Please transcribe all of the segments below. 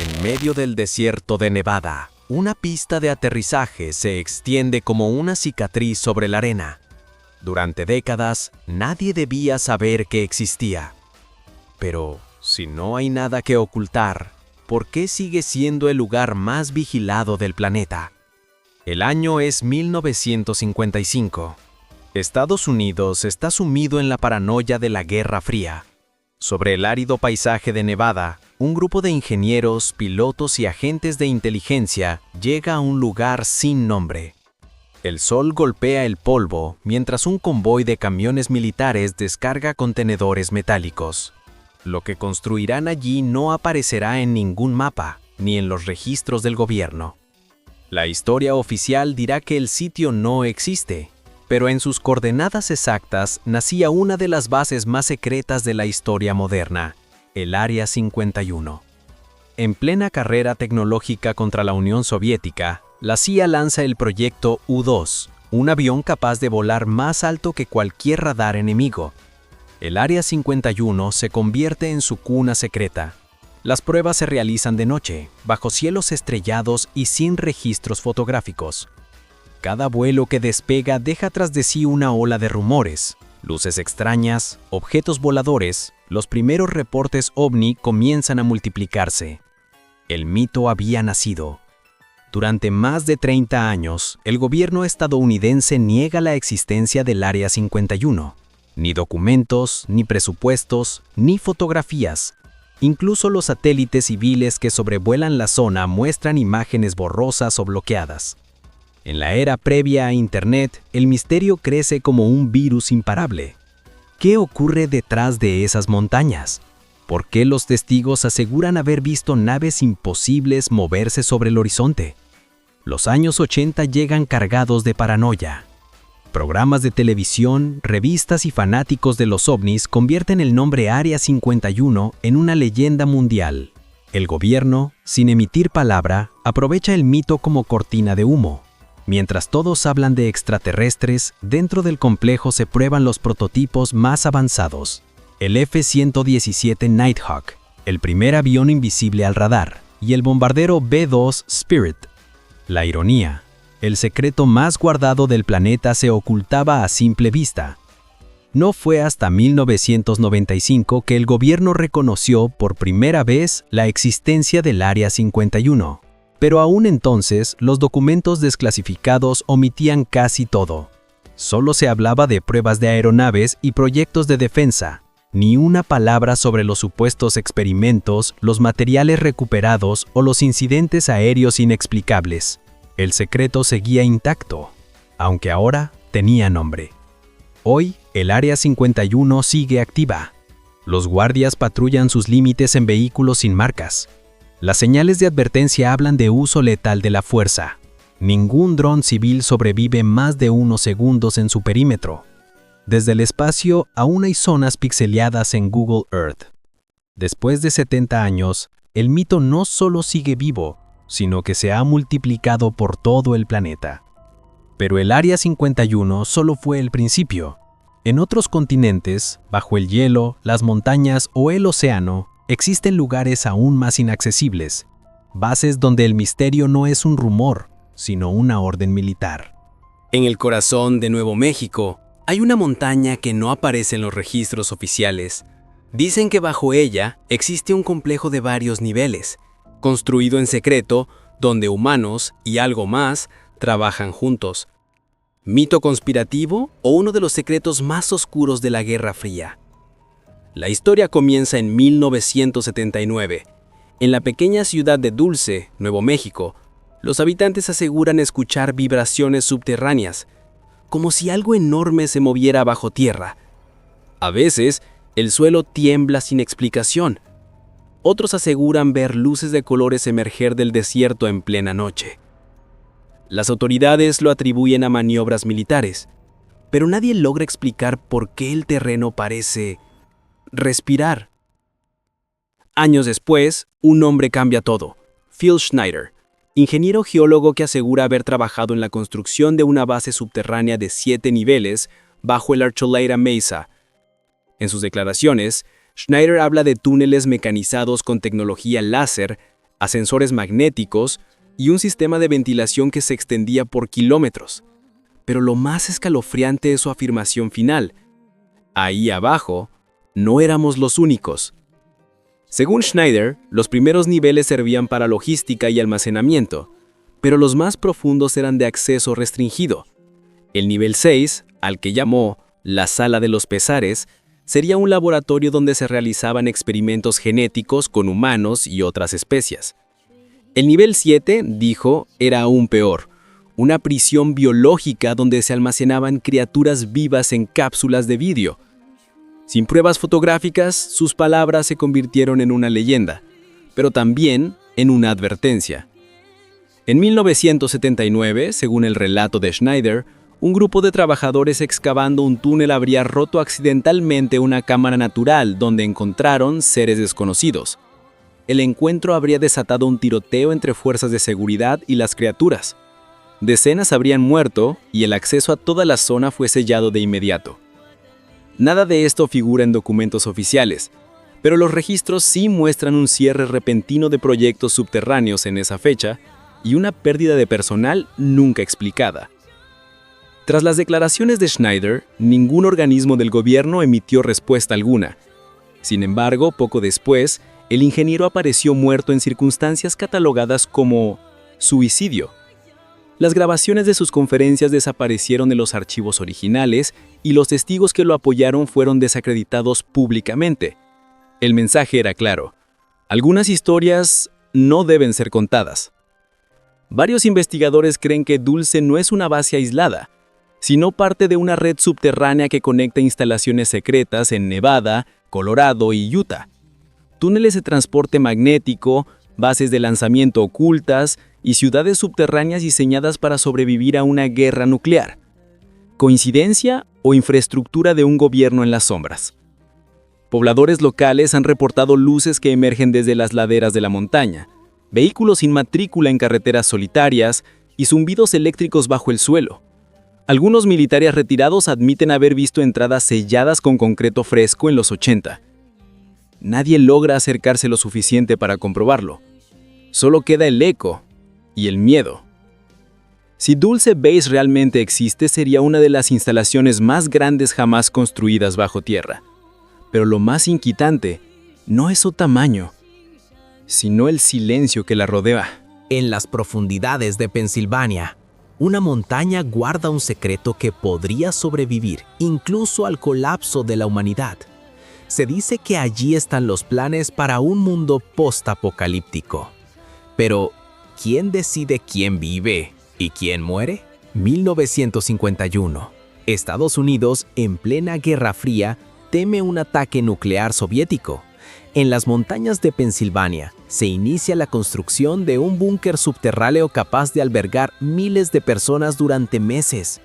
En medio del desierto de Nevada, una pista de aterrizaje se extiende como una cicatriz sobre la arena. Durante décadas, nadie debía saber que existía. Pero, si no hay nada que ocultar, ¿por qué sigue siendo el lugar más vigilado del planeta? El año es 1955. Estados Unidos está sumido en la paranoia de la Guerra Fría. Sobre el árido paisaje de Nevada, un grupo de ingenieros, pilotos y agentes de inteligencia llega a un lugar sin nombre. El sol golpea el polvo mientras un convoy de camiones militares descarga contenedores metálicos. Lo que construirán allí no aparecerá en ningún mapa, ni en los registros del gobierno. La historia oficial dirá que el sitio no existe, pero en sus coordenadas exactas nacía una de las bases más secretas de la historia moderna, el Área 51. En plena carrera tecnológica contra la Unión Soviética, la CIA lanza el proyecto U-2, un avión capaz de volar más alto que cualquier radar enemigo. El Área 51 se convierte en su cuna secreta. Las pruebas se realizan de noche, bajo cielos estrellados y sin registros fotográficos. Cada vuelo que despega deja tras de sí una ola de rumores, luces extrañas, objetos voladores. Los primeros reportes OVNI comienzan a multiplicarse. El mito había nacido. Durante más de 30 años, el gobierno estadounidense niega la existencia del Área 51. Ni documentos, ni presupuestos, ni fotografías. Incluso los satélites civiles que sobrevuelan la zona muestran imágenes borrosas o bloqueadas. En la era previa a Internet, el misterio crece como un virus imparable. ¿Qué ocurre detrás de esas montañas? ¿Por qué los testigos aseguran haber visto naves imposibles moverse sobre el horizonte? Los años 80 llegan cargados de paranoia. Programas de televisión, revistas y fanáticos de los ovnis convierten el nombre Área 51 en una leyenda mundial. El gobierno, sin emitir palabra, aprovecha el mito como cortina de humo. Mientras todos hablan de extraterrestres, dentro del complejo se prueban los prototipos más avanzados. El F-117 Nighthawk, el primer avión invisible al radar, y el bombardero B-2 Spirit. La ironía: el secreto más guardado del planeta se ocultaba a simple vista. No fue hasta 1995 que el gobierno reconoció por primera vez la existencia del Área 51. Pero aún entonces, los documentos desclasificados omitían casi todo. Solo se hablaba de pruebas de aeronaves y proyectos de defensa. Ni una palabra sobre los supuestos experimentos, los materiales recuperados o los incidentes aéreos inexplicables. El secreto seguía intacto, aunque ahora tenía nombre. Hoy, el Área 51 sigue activa. Los guardias patrullan sus límites en vehículos sin marcas. Las señales de advertencia hablan de uso letal de la fuerza. Ningún dron civil sobrevive más de unos segundos en su perímetro. Desde el espacio aún hay zonas pixeleadas en Google Earth. Después de 70 años, el mito no solo sigue vivo, sino que se ha multiplicado por todo el planeta. Pero el Área 51 solo fue el principio. En otros continentes, bajo el hielo, las montañas o el océano, existen lugares aún más inaccesibles, bases donde el misterio no es un rumor, sino una orden militar. En el corazón de Nuevo México, hay una montaña que no aparece en los registros oficiales. Dicen que bajo ella existe un complejo de varios niveles, construido en secreto, donde humanos y algo más trabajan juntos. ¿Mito conspirativo o uno de los secretos más oscuros de la Guerra Fría? La historia comienza en 1979. En la pequeña ciudad de Dulce, Nuevo México, los habitantes aseguran escuchar vibraciones subterráneas, como si algo enorme se moviera bajo tierra. A veces, el suelo tiembla sin explicación. Otros aseguran ver luces de colores emerger del desierto en plena noche. Las autoridades lo atribuyen a maniobras militares, pero nadie logra explicar por qué el terreno parece respirar. Años después, un hombre cambia todo: Phil Schneider, ingeniero geólogo que asegura haber trabajado en la construcción de una base subterránea de 7 niveles bajo el Archuleta Mesa. En sus declaraciones, Schneider habla de túneles mecanizados con tecnología láser ascensores magnéticos y un sistema de ventilación que se extendía por kilómetros. Pero lo más escalofriante es su afirmación final: ahí abajo, no éramos los únicos. Según Schneider, los primeros niveles servían para logística y almacenamiento, pero los más profundos eran de acceso restringido. El nivel 6, al que llamó la Sala de los Pesares, sería un laboratorio donde se realizaban experimentos genéticos con humanos y otras especies. El nivel 7, dijo, era aún peor: una prisión biológica donde se almacenaban criaturas vivas en cápsulas de vidrio. Sin pruebas fotográficas, sus palabras se convirtieron en una leyenda, pero también en una advertencia. En 1979, según el relato de Schneider, un grupo de trabajadores excavando un túnel habría roto accidentalmente una cámara natural donde encontraron seres desconocidos. El encuentro habría desatado un tiroteo entre fuerzas de seguridad y las criaturas. Decenas habrían muerto y el acceso a toda la zona fue sellado de inmediato. Nada de esto figura en documentos oficiales, pero los registros sí muestran un cierre repentino de proyectos subterráneos en esa fecha y una pérdida de personal nunca explicada. Tras las declaraciones de Schneider, ningún organismo del gobierno emitió respuesta alguna. Sin embargo, poco después, el ingeniero apareció muerto en circunstancias catalogadas como suicidio. Las grabaciones de sus conferencias desaparecieron de los archivos originales y los testigos que lo apoyaron fueron desacreditados públicamente. El mensaje era claro: algunas historias no deben ser contadas. Varios investigadores creen que Dulce no es una base aislada, sino parte de una red subterránea que conecta instalaciones secretas en Nevada, Colorado y Utah. Túneles de transporte magnético, bases de lanzamiento ocultas y ciudades subterráneas diseñadas para sobrevivir a una guerra nuclear. ¿Coincidencia o infraestructura de un gobierno en las sombras? Pobladores locales han reportado luces que emergen desde las laderas de la montaña, vehículos sin matrícula en carreteras solitarias y zumbidos eléctricos bajo el suelo. Algunos militares retirados admiten haber visto entradas selladas con concreto fresco en los 80. Nadie logra acercarse lo suficiente para comprobarlo. Solo queda el eco y el miedo. Si Dulce Base realmente existe, sería una de las instalaciones más grandes jamás construidas bajo tierra. Pero lo más inquietante no es su tamaño, sino el silencio que la rodea. En las profundidades de Pensilvania, una montaña guarda un secreto que podría sobrevivir incluso al colapso de la humanidad. Se dice que allí están los planes para un mundo postapocalíptico. Pero, ¿quién decide quién vive y quién muere? 1951. Estados Unidos, en plena Guerra Fría, teme un ataque nuclear soviético. En las montañas de Pensilvania se inicia la construcción de un búnker subterráneo capaz de albergar miles de personas durante meses.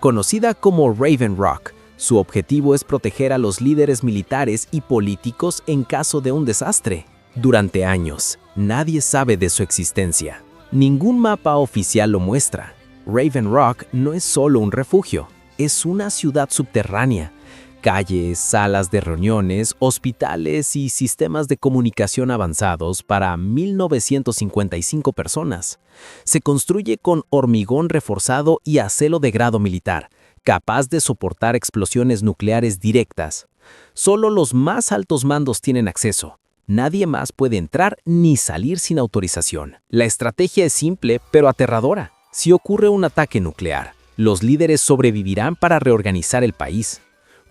Conocida como Raven Rock, su objetivo es proteger a los líderes militares y políticos en caso de un desastre. Durante años, nadie sabe de su existencia. Ningún mapa oficial lo muestra. Raven Rock no es solo un refugio, es una ciudad subterránea. Calles, salas de reuniones, hospitales y sistemas de comunicación avanzados para 1.955 personas. Se construye con hormigón reforzado y acero de grado militar, capaz de soportar explosiones nucleares directas. Solo los más altos mandos tienen acceso. Nadie más puede entrar ni salir sin autorización. La estrategia es simple, pero aterradora. Si ocurre un ataque nuclear, los líderes sobrevivirán para reorganizar el país.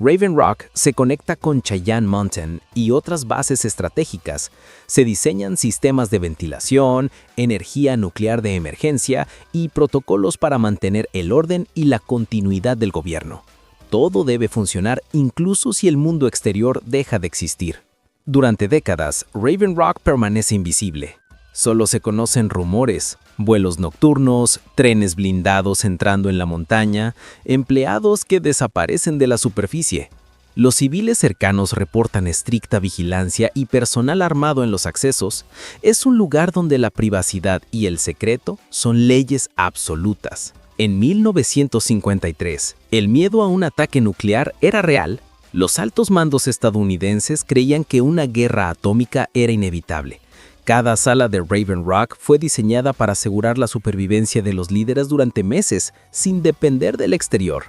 Raven Rock se conecta con Cheyenne Mountain y otras bases estratégicas. Se diseñan sistemas de ventilación, energía nuclear de emergencia y protocolos para mantener el orden y la continuidad del gobierno. Todo debe funcionar incluso si el mundo exterior deja de existir. Durante décadas, Raven Rock permanece invisible. Solo se conocen rumores, vuelos nocturnos, trenes blindados entrando en la montaña, empleados que desaparecen de la superficie. Los civiles cercanos reportan estricta vigilancia y personal armado en los accesos. Es un lugar donde la privacidad y el secreto son leyes absolutas. En 1953, el miedo a un ataque nuclear era real. Los altos mandos estadounidenses creían que una guerra atómica era inevitable, Cada sala de Raven Rock fue diseñada para asegurar la supervivencia de los líderes durante meses, sin depender del exterior.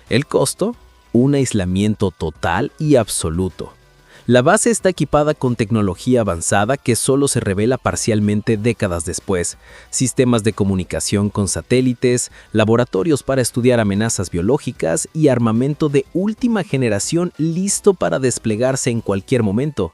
El costo: un aislamiento total y absoluto. La base está equipada con tecnología avanzada que solo se revela parcialmente décadas después, sistemas de comunicación con satélites, laboratorios para estudiar amenazas biológicas y armamento de última generación listo para desplegarse en cualquier momento.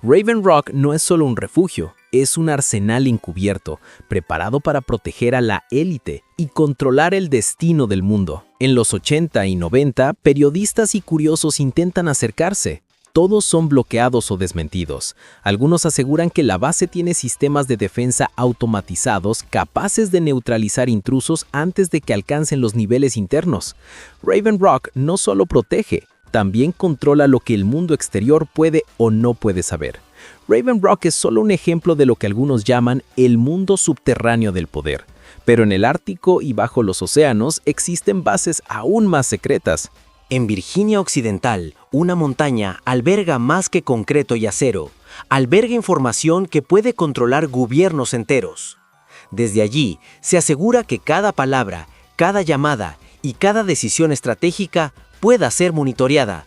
Raven Rock no es solo un refugio, es un arsenal encubierto, preparado para proteger a la élite y controlar el destino del mundo. En los 80 y 90, periodistas y curiosos intentan acercarse. Todos son bloqueados o desmentidos. Algunos aseguran que la base tiene sistemas de defensa automatizados capaces de neutralizar intrusos antes de que alcancen los niveles internos. Raven Rock no solo protege, también controla lo que el mundo exterior puede o no puede saber. Raven Rock es solo un ejemplo de lo que algunos llaman el mundo subterráneo del poder. Pero en el Ártico y bajo los océanos existen bases aún más secretas. En Virginia Occidental, una montaña alberga más que concreto y acero. Alberga información que puede controlar gobiernos enteros. Desde allí, se asegura que cada palabra, cada llamada y cada decisión estratégica pueda ser monitoreada.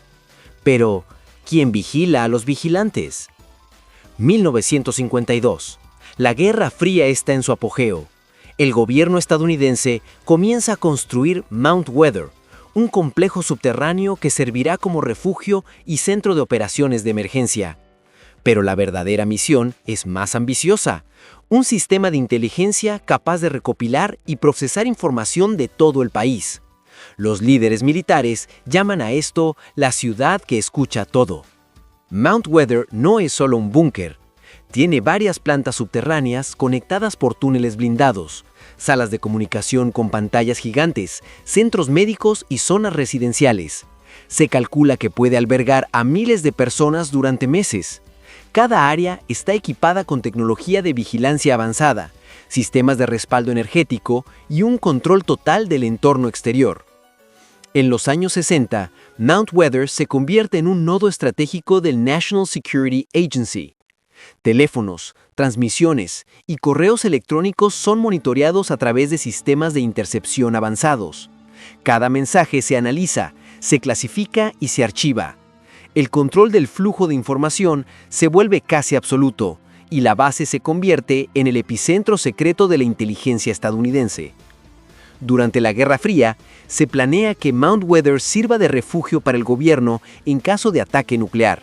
Pero, ¿quién vigila a los vigilantes? 1952. La Guerra Fría está en su apogeo. El gobierno estadounidense comienza a construir Mount Weather, un complejo subterráneo que servirá como refugio y centro de operaciones de emergencia. Pero la verdadera misión es más ambiciosa: un sistema de inteligencia capaz de recopilar y procesar información de todo el país. Los líderes militares llaman a esto la ciudad que escucha todo. Mount Weather no es solo un búnker. Tiene varias plantas subterráneas conectadas por túneles blindados, salas de comunicación con pantallas gigantes, centros médicos y zonas residenciales. Se calcula que puede albergar a miles de personas durante meses. Cada área está equipada con tecnología de vigilancia avanzada, sistemas de respaldo energético y un control total del entorno exterior. En los años 60, Mount Weather se convierte en un nodo estratégico del National Security Agency. Teléfonos, transmisiones y correos electrónicos son monitoreados a través de sistemas de intercepción avanzados. Cada mensaje se analiza, se clasifica y se archiva. El control del flujo de información se vuelve casi absoluto y la base se convierte en el epicentro secreto de la inteligencia estadounidense. Durante la Guerra Fría, se planea que Mount Weather sirva de refugio para el gobierno en caso de ataque nuclear.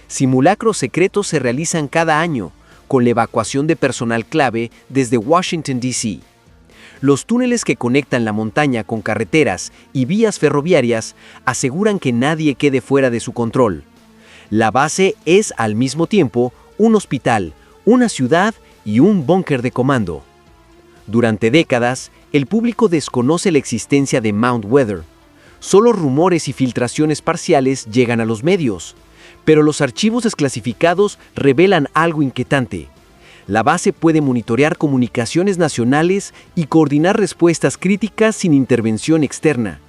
Simulacros secretos se realizan cada año, con la evacuación de personal clave desde Washington, D.C. Los túneles que conectan la montaña con carreteras y vías ferroviarias aseguran que nadie quede fuera de su control. La base es al mismo tiempo un hospital, una ciudad y un búnker de comando. Durante décadas, el público desconoce la existencia de Mount Weather. Solo rumores y filtraciones parciales llegan a los medios. Pero los archivos desclasificados revelan algo inquietante. La base puede monitorear comunicaciones nacionales y coordinar respuestas críticas sin intervención externa.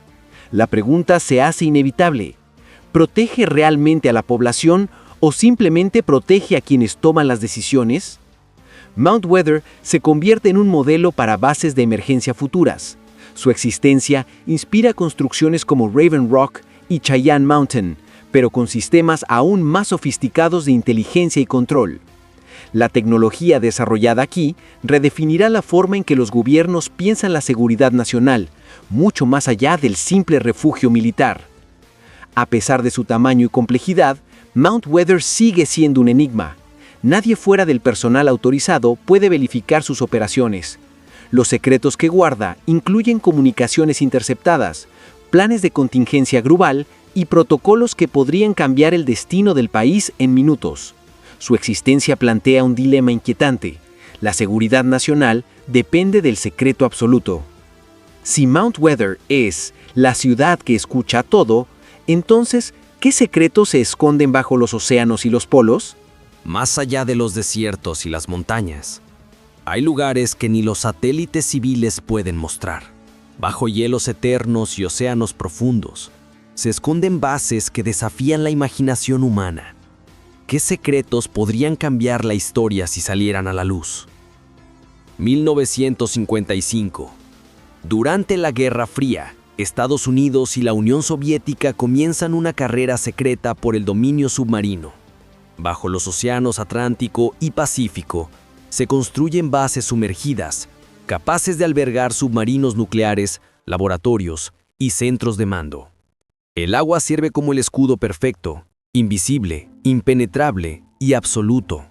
La pregunta se hace inevitable: ¿protege realmente a la población o simplemente protege a quienes toman las decisiones? Mount Weather se convierte en un modelo para bases de emergencia futuras. Su existencia inspira construcciones como Raven Rock y Cheyenne Mountain, pero con sistemas aún más sofisticados de inteligencia y control. La tecnología desarrollada aquí redefinirá la forma en que los gobiernos piensan la seguridad nacional, mucho más allá del simple refugio militar. A pesar de su tamaño y complejidad, Mount Weather sigue siendo un enigma. Nadie fuera del personal autorizado puede verificar sus operaciones. Los secretos que guarda incluyen comunicaciones interceptadas, planes de contingencia global y protocolos que podrían cambiar el destino del país en minutos. Su existencia plantea un dilema inquietante. La seguridad nacional depende del secreto absoluto. Si Mount Weather es la ciudad que escucha todo, entonces, ¿qué secretos se esconden bajo los océanos y los polos? Más allá de los desiertos y las montañas, hay lugares que ni los satélites civiles pueden mostrar. Bajo hielos eternos y océanos profundos, se esconden bases que desafían la imaginación humana. ¿Qué secretos podrían cambiar la historia si salieran a la luz? 1955. Durante la Guerra Fría, Estados Unidos y la Unión Soviética comienzan una carrera secreta por el dominio submarino. Bajo los océanos Atlántico y Pacífico, se construyen bases sumergidas, capaces de albergar submarinos nucleares, laboratorios y centros de mando. El agua sirve como el escudo perfecto, invisible, impenetrable y absoluto.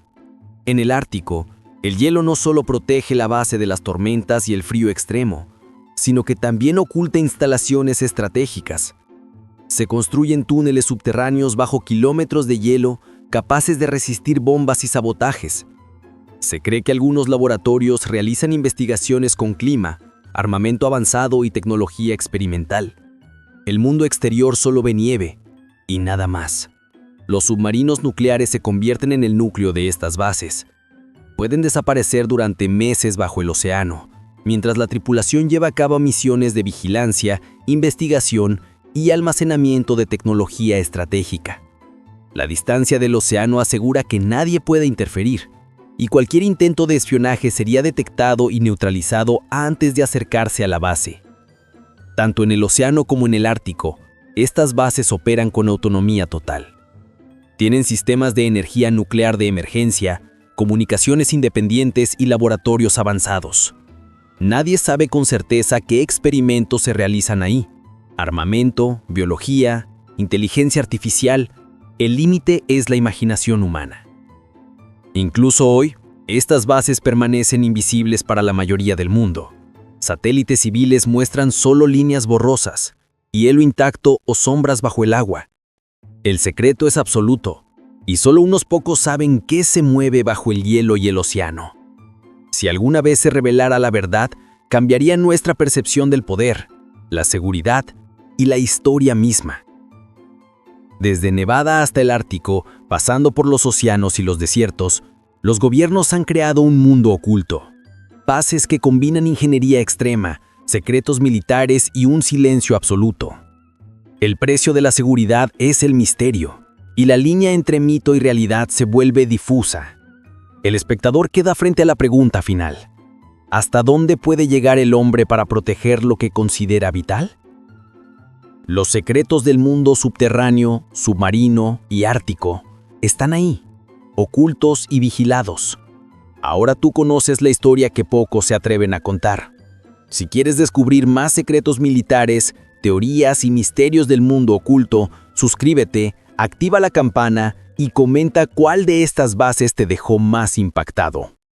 En el Ártico, el hielo no solo protege la base de las tormentas y el frío extremo, sino que también oculta instalaciones estratégicas. Se construyen túneles subterráneos bajo kilómetros de hielo capaces de resistir bombas y sabotajes. Se cree que algunos laboratorios realizan investigaciones con clima, armamento avanzado y tecnología experimental. El mundo exterior solo ve nieve y nada más. Los submarinos nucleares se convierten en el núcleo de estas bases. Pueden desaparecer durante meses bajo el océano, mientras la tripulación lleva a cabo misiones de vigilancia, investigación y almacenamiento de tecnología estratégica. La distancia del océano asegura que nadie puede interferir, y cualquier intento de espionaje sería detectado y neutralizado antes de acercarse a la base. Tanto en el océano como en el Ártico, estas bases operan con autonomía total. Tienen sistemas de energía nuclear de emergencia, comunicaciones independientes y laboratorios avanzados. Nadie sabe con certeza qué experimentos se realizan ahí. Armamento, biología, inteligencia artificial, el límite es la imaginación humana. Incluso hoy, estas bases permanecen invisibles para la mayoría del mundo. Satélites civiles muestran solo líneas borrosas, hielo intacto o sombras bajo el agua. El secreto es absoluto, y solo unos pocos saben qué se mueve bajo el hielo y el océano. Si alguna vez se revelara la verdad, cambiaría nuestra percepción del poder, la seguridad y la historia misma. Desde Nevada hasta el Ártico, pasando por los océanos y los desiertos, los gobiernos han creado un mundo oculto. Bases que combinan ingeniería extrema, secretos militares y un silencio absoluto. El precio de la seguridad es el misterio, y la línea entre mito y realidad se vuelve difusa. El espectador queda frente a la pregunta final: ¿hasta dónde puede llegar el hombre para proteger lo que considera vital? Los secretos del mundo subterráneo, submarino y ártico están ahí, ocultos y vigilados. Ahora tú conoces la historia que pocos se atreven a contar. Si quieres descubrir más secretos militares, teorías y misterios del mundo oculto, suscríbete, activa la campana y comenta cuál de estas bases te dejó más impactado.